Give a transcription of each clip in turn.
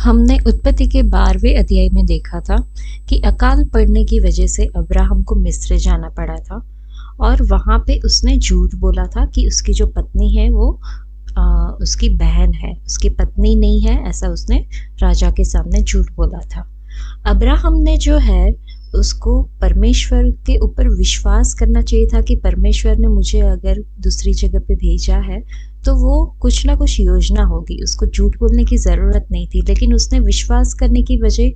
हमने उत्पत्ति के 12वें अध्याय में देखा था कि अकाल पड़ने की वजह से अब्राहम को मिस्र जाना पड़ा था और वहाँ पे उसने झूठ बोला था कि उसकी जो पत्नी है वो उसकी बहन है, उसकी पत्नी नहीं है, ऐसा उसने राजा के सामने झूठ बोला था। अब्राहम ने जो है उसको परमेश्वर के ऊपर विश्वास करना चाहिए था कि परमेश्वर ने मुझे अगर दूसरी जगह पे भेजा है तो वो कुछ ना कुछ योजना होगी, उसको झूठ बोलने की ज़रूरत नहीं थी। लेकिन उसने विश्वास करने की वजह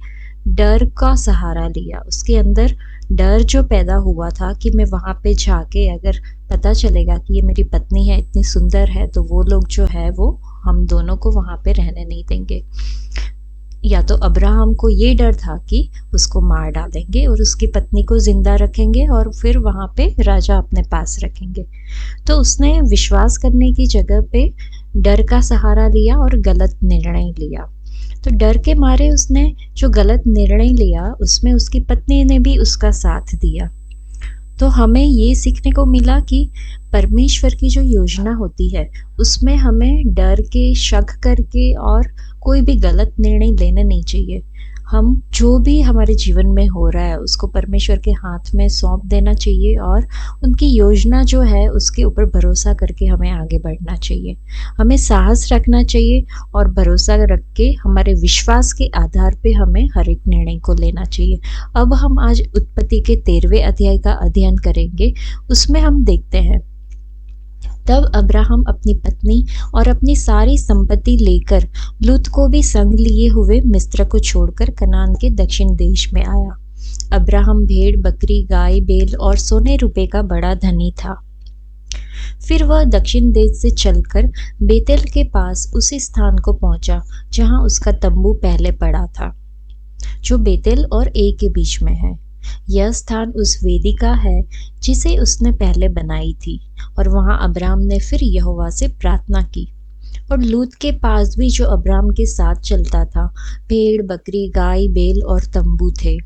डर का सहारा लिया। उसके अंदर डर जो पैदा हुआ था कि मैं वहाँ पे जाके अगर पता चलेगा कि ये मेरी पत्नी है, इतनी सुंदर है, तो वो लोग जो है वो हम दोनों को वहाँ पे रहने नहीं देंगे। या तो अब्राहम को ये डर था कि उसको मार डालेंगे और उसकी पत्नी को जिंदा रखेंगे और फिर वहाँ पे राजा अपने पास रखेंगे। तो उसने विश्वास करने की जगह पे डर का सहारा लिया और गलत निर्णय लिया। तो डर के मारे उसने जो गलत निर्णय लिया उसमें उसकी पत्नी ने भी उसका साथ दिया। तो हमें ये सीखने को मिला कि परमेश्वर की जो योजना होती है उसमें हमें डर के, शक करके और कोई भी गलत निर्णय लेने नहीं चाहिए। हम जो भी हमारे जीवन में हो रहा है उसको परमेश्वर के हाथ में सौंप देना चाहिए और उनकी योजना जो है उसके ऊपर भरोसा करके हमें आगे बढ़ना चाहिए। हमें साहस रखना चाहिए और भरोसा रख के हमारे विश्वास के आधार पे हमें हर एक निर्णय को लेना चाहिए। अब हम आज उत्पत्ति के 13वें अध्याय का अध्ययन करेंगे। उसमें हम देखते हैं, तब अब्राहम अपनी पत्नी और अपनी सारी संपत्ति लेकर लूत को भी संग लिए हुए मिस्र को छोड़कर कनान के दक्षिण देश में आया। अब्राहम भेड़, बकरी, गाय, बैल और सोने रुपए का बड़ा धनी था। फिर वह दक्षिण देश से चलकर बेतेल के पास उसी स्थान को पहुंचा जहां उसका तंबू पहले पड़ा था, जो बेतेल और ए के बीच में है। यह स्थान उस वेदिका है जिसे उसने पहले बनाई थी, और वहां अब्राम ने फिर यहोवा से प्रार्थना की। और लूत के पास भी जो अब्राम के साथ चलता था भेड़, बकरी, गाय, बैल और तंबू थे।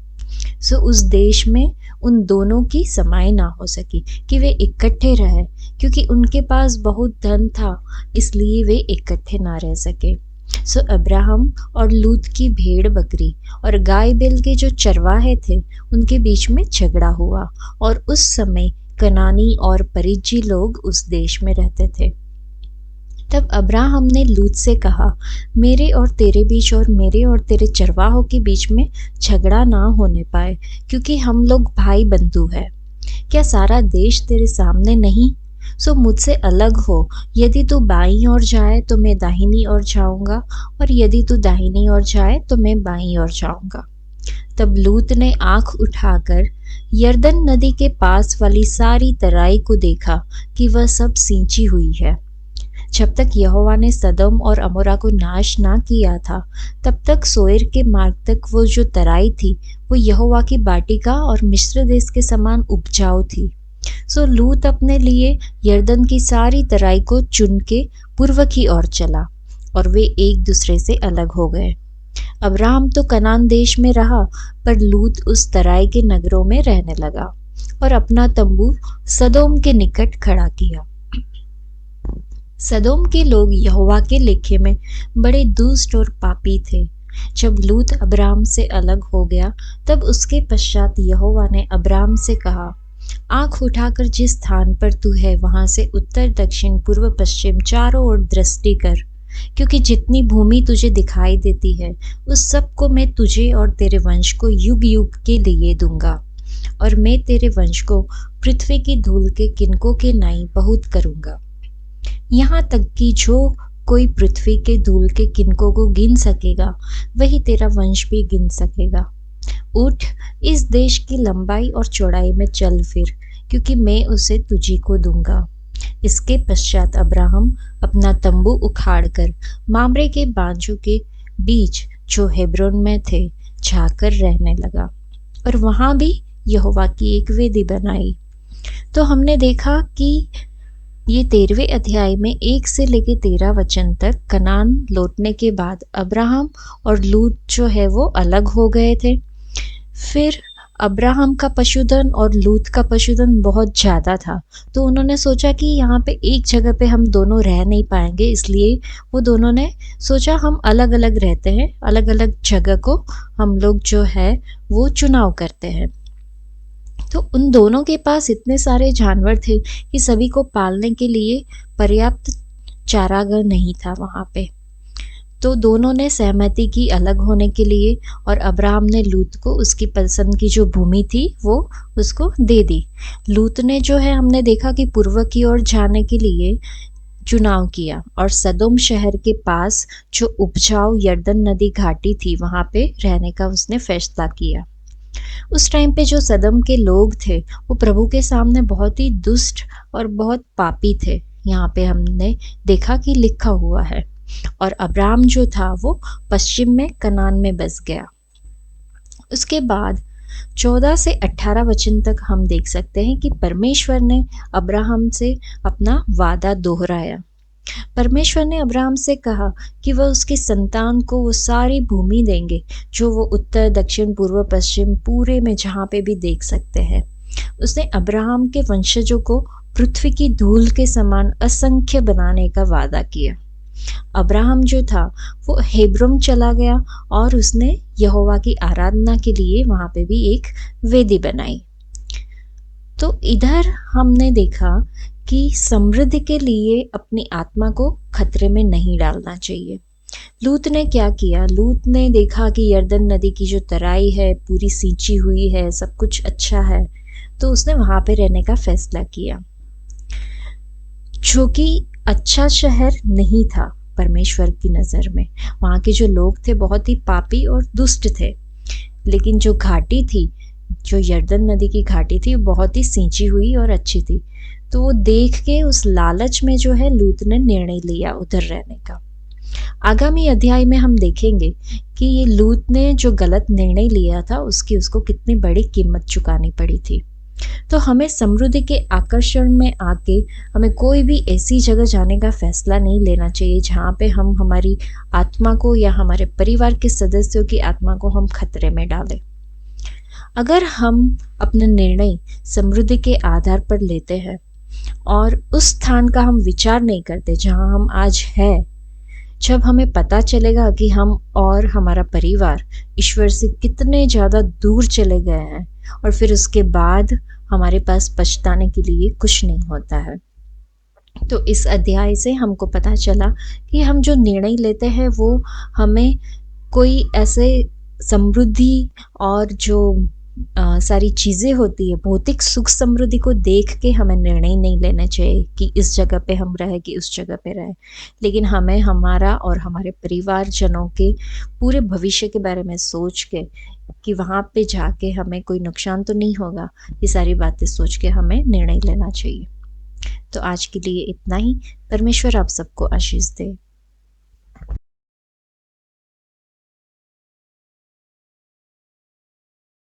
सो उस देश में उन दोनों की समाई ना हो सकी कि वे इकट्ठे रहे, क्योंकि उनके पास बहुत धन था, इसलिए वे इकट्ठे ना रह सके। सो अब्राहम और लूत की भेड़, बकरी और गाय बैल के जो चरवाहे थे उनके बीच में झगड़ा हुआ, और उस समय कनानी और परिज्जी लोग उस देश में रहते थे। तब अब्राहम ने लूत से कहा, मेरे और तेरे बीच और मेरे और तेरे चरवाहों के बीच में झगड़ा ना होने पाए, क्योंकि हम लोग भाई बंधु हैं। क्या सारा देश तेरे सामने नहीं? सो मुझसे अलग हो। यदि तू बाईं ओर जाए तो मैं दाहिनी ओर जाऊंगा, और यदि तू दाहिनी ओर जाए तो मैं बाईं ओर जाऊंगा। तब लूत ने आंख उठाकर यरदन नदी के पास वाली सारी तराई को देखा कि वह सब सींची हुई है। जब तक यहोवा ने सदोम और अमोरा को नाश ना किया था, तब तक सोएर के मार्ग तक वो जो तराई थी वो यहोवा की बाटिका और मिस्र देश के समान उपजाऊ थी। सो लूत अपने लिए यरदन की सारी तराई को चुन के पूर्व की ओर चला, और वे एक दूसरे से अलग हो गए। अब्राहम तो कनान देश में रहा, पर लूत उस तराई के नगरों में रहने लगा और अपना तंबू सदोम के निकट खड़ा किया। सदोम के लोग यहोवा के लेखे में बड़े दुष्ट और पापी थे। जब लूत अब्राम से अलग हो गया, तब उसके पश्चात यहोवा ने अब्राम से कहा, आंख उठाकर जिस स्थान पर तू है वहां से उत्तर, दक्षिण, पूर्व, पश्चिम चारों ओर दृष्टि कर, क्योंकि जितनी भूमि तुझे दिखाई देती है उस सब को मैं तुझे और तेरे वंश को युग युग के लिए दूंगा, और मैं तेरे वंश को पृथ्वी की धूल के किनकों के नाई बहुत करूंगा, यहाँ तक कि जो कोई पृथ्वी के धूल के किनकों को गिन सकेगा वही तेरा वंश भी गिन सकेगा। उठ, इस देश की लंबाई और चौड़ाई में चल फिर, क्योंकि मैं उसे तुझी को दूंगा। इसके पश्चात अब्राहम अपना तंबू उखाड़कर मामरे के बांजों के बीच जो हेब्रोन में थे जाकर रहने लगा, और वहां भी यहोवा की एक वेदी बनाई। तो हमने देखा कि ये 13वें अध्याय में 1 से लेके 13 वचन तक कनान लौटने के बाद अब्राहम और लूत जो है वो अलग हो गए थे। फिर अब्राहम का पशुधन और लूत का पशुधन बहुत ज़्यादा था, तो उन्होंने सोचा कि यहाँ पे एक जगह पे हम दोनों रह नहीं पाएंगे, इसलिए वो दोनों ने सोचा हम अलग अलग रहते हैं, अलग अलग जगह को हम लोग जो है वो चुनाव करते हैं। तो उन दोनों के पास इतने सारे जानवर थे कि सभी को पालने के लिए पर्याप्त चारागाह नहीं था वहाँ पे। तो दोनों ने सहमति की अलग होने के लिए, और अब्राहम ने लूत को उसकी पसंद की जो भूमि थी वो उसको दे दी। लूत ने जो है हमने देखा कि पूर्व की ओर जाने के लिए चुनाव किया और सदोम शहर के पास जो उपजाऊ यर्दन नदी घाटी थी वहां पे रहने का उसने फैसला किया। उस टाइम पे जो सदम के लोग थे वो प्रभु के सामने बहुत ही दुष्ट और बहुत पापी थे, यहाँ पे हमने देखा कि लिखा हुआ है। और अब्राहम जो था वो पश्चिम में कनान में बस गया। उसके बाद 14 से 18 वचन तक हम देख सकते हैं कि परमेश्वर ने अब्राहम से अपना वादा दोहराया। परमेश्वर ने अब्राहम से कहा कि वह उसकी संतान को वो सारी भूमि देंगे जो वो उत्तर दक्षिण पूर्व पश्चिम पूरे में जहाँ पे भी देख सकते हैं। उसने अब्राहम के वंशजों को पृथ्वी की धूल के समान असंख्य बनाने का वादा किया। अब्राहम जो था वो हेब्रोन चला गया और उसने यहोवा की आराधना के लिए वहां पे भी एक वेदी बनाई। तो इधर हमने देखा कि समृद्धि के लिए अपनी आत्मा को खतरे में नहीं डालना चाहिए। लूत ने क्या किया? लूत ने देखा कि यर्दन नदी की जो तराई है पूरी सींची हुई है, सब कुछ अच्छा है, तो उसने वहां पे रहने का फैसला किया, जो कि अच्छा शहर नहीं था परमेश्वर की नज़र में। वहाँ के जो लोग थे बहुत ही पापी और दुष्ट थे, लेकिन जो घाटी थी, जो यर्दन नदी की घाटी थी, बहुत ही सींची हुई और अच्छी थी। तो वो देख के उस लालच में जो है लूत ने निर्णय लिया उधर रहने का। आगामी अध्याय में हम देखेंगे कि ये लूत ने जो गलत निर्णय लिया था उसकी उसको कितनी बड़ी कीमत चुकानी पड़ी थी। तो हमें समृद्धि के आकर्षण में आके हमें कोई भी ऐसी जगह जाने का फैसला नहीं लेना चाहिए जहाँ पे हम हमारी आत्मा को या हमारे परिवार के सदस्यों की आत्मा को हम खतरे में डालें। अगर हम अपना निर्णय समृद्धि के आधार पर लेते हैं और उस स्थान का हम विचार नहीं करते जहाँ हम आज हैं, जब हमें पता चलेगा कि हम और हमारा परिवार ईश्वर से कितने ज़्यादा दूर चले गए हैं, और फिर उसके बाद हमारे पास पछताने के लिए कुछ नहीं होता है। तो इस अध्याय से हमको पता चला कि हम जो निर्णय लेते हैं वो हमें कोई ऐसे समृद्धि और जो सारी चीज़ें होती है भौतिक सुख समृद्धि को देख के हमें निर्णय नहीं लेना चाहिए कि इस जगह पे हम रहे कि उस जगह पे रहे, लेकिन हमें हमारा और हमारे परिवारजनों के पूरे भविष्य के बारे में सोच के कि वहाँ पे जाके हमें कोई नुकसान तो नहीं होगा, ये सारी बातें सोच के हमें निर्णय लेना चाहिए। तो आज के लिए इतना ही। परमेश्वर आप सबको आशीष दे।